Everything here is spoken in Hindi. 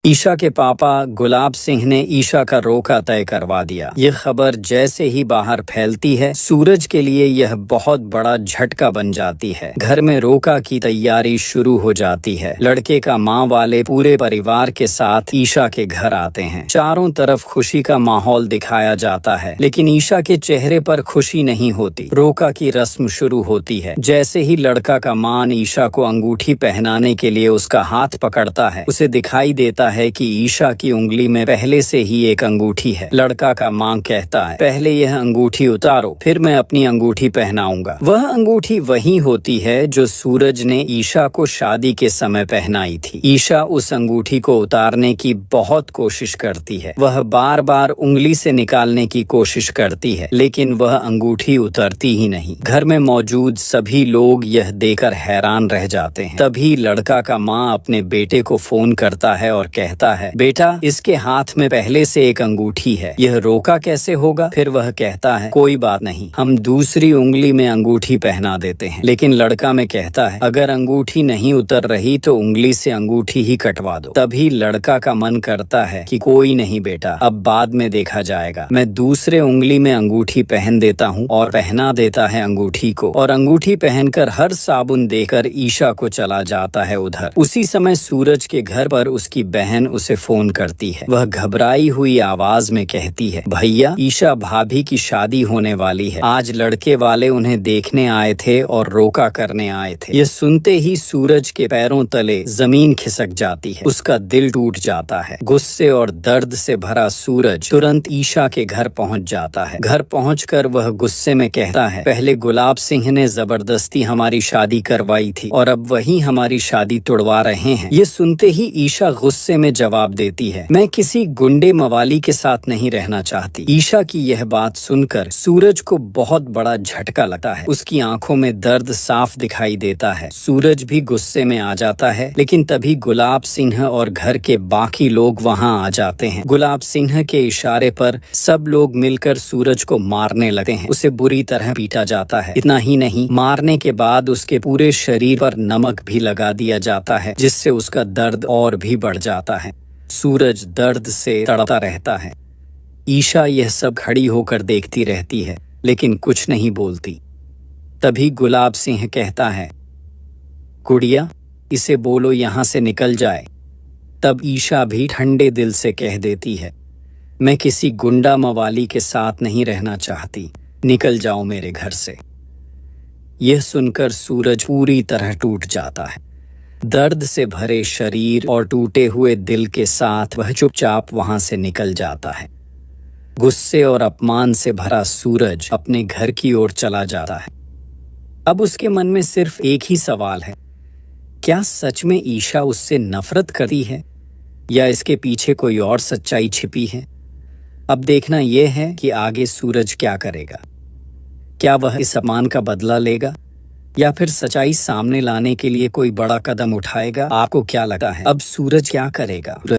ईशा के पापा गुलाब सिंह ने ईशा का रोका तय करवा दिया। ये खबर जैसे ही बाहर फैलती है, सूरज के लिए यह बहुत बड़ा झटका बन जाती है। घर में रोका की तैयारी शुरू हो जाती है। लड़के का माँ वाले पूरे परिवार के साथ ईशा के घर आते हैं। चारों तरफ खुशी का माहौल दिखाया जाता है, लेकिन ईशा के चेहरे पर खुशी नहीं होती। रोका की रस्म शुरू होती है। जैसे ही लड़का का मान ईशा को अंगूठी पहनाने के लिए उसका हाथ पकड़ता है, उसे दिखाई देता है कि ईशा की उंगली में पहले से ही एक अंगूठी है। लड़का का मां कहता है, पहले यह अंगूठी उतारो, फिर मैं अपनी अंगूठी पहनाऊंगा। वह अंगूठी वही होती है जो सूरज ने ईशा को शादी के समय पहनाई थी। ईशा उस अंगूठी को उतारने की बहुत कोशिश करती है। वह बार बार उंगली से निकालने की कोशिश करती है, लेकिन वह अंगूठी उतरती ही नहीं। घर में मौजूद सभी लोग यह देखकर हैरान रह जाते हैं। तभी लड़का का मां अपने बेटे को फोन करता है और कहता है, बेटा, इसके हाथ में पहले से एक अंगूठी है, यह रोका कैसे होगा? फिर वह कहता है, कोई बात नहीं, हम दूसरी उंगली में अंगूठी पहना देते हैं। लेकिन लड़का में कहता है, अगर अंगूठी नहीं उतर रही तो उंगली से अंगूठी ही कटवा दो। तभी लड़का का मन करता है कि कोई नहीं बेटा, अब बाद में देखा जाएगा। मैं दूसरे उंगली में अंगूठी पहन देता हूँ, और पहना देता है अंगूठी को। और अंगूठी पहनकर हर साबुन देकर ईशा को चला जाता है उधर। उसी समय सूरज के घर पर उसकी बहन उसे फोन करती है। वह घबराई हुई आवाज में कहती है, भैया, ईशा भाभी की शादी होने वाली है। आज लड़के वाले उन्हें देखने आए थे और रोका करने आए थे। यह सुनते ही सूरज के पैरों तले जमीन खिसक जाती है। उसका दिल टूट जाता है। गुस्से और दर्द से भरा सूरज तुरंत ईशा के घर पहुंच जाता है। घर पहुंचकर वह गुस्से में कहता है, पहले गुलाब सिंह ने जबरदस्ती हमारी शादी करवाई थी और अब वही हमारी शादी तोड़वा रहे हैं। ये सुनते ही ईशा गुस्से में जवाब देती है, मैं किसी गुंडे मवाली के साथ नहीं रहना चाहती। ईशा की यह बात सुनकर सूरज को बहुत बड़ा झटका लगता है। उसकी आंखों में दर्द साफ दिखाई देता है। सूरज भी गुस्से में आ जाता है, लेकिन तभी गुलाब सिंह और घर के बाकी लोग वहां आ जाते हैं। गुलाब सिंह के इशारे पर सब लोग मिलकर सूरज को मारने लगते हैं। उसे बुरी तरह पीटा जाता है। इतना ही नहीं, मारने के बाद उसके पूरे शरीर पर नमक भी लगा दिया जाता है, जिससे उसका दर्द और भी बढ़ जाता है। सूरज दर्द से तड़पता रहता है। ईशा यह सब खड़ी होकर देखती रहती है, लेकिन कुछ नहीं बोलती। तभी गुलाब सिंह कहता है, गुड़िया, इसे बोलो यहाँ से निकल जाए। तब ईशा भी ठंडे दिल से कह देती है, मैं किसी गुंडा मवाली के साथ नहीं रहना चाहती, निकल जाओ मेरे घर से। यह सुनकर सूरज पूरी तरह टूट जाता है। दर्द से भरे शरीर और टूटे हुए दिल के साथ वह चुपचाप वहां से निकल जाता है। गुस्से और अपमान से भरा सूरज अपने घर की ओर चला जाता है। अब उसके मन में सिर्फ एक ही सवाल है, क्या सच में ईशा उससे नफरत करती है, या इसके पीछे कोई और सच्चाई छिपी है? अब देखना यह है कि आगे सूरज क्या करेगा। क्या वह इस अपमान का बदला लेगा, या फिर सच्चाई सामने लाने के लिए कोई बड़ा कदम उठाएगा? आपको क्या लगता है, अब सूरज क्या करेगा?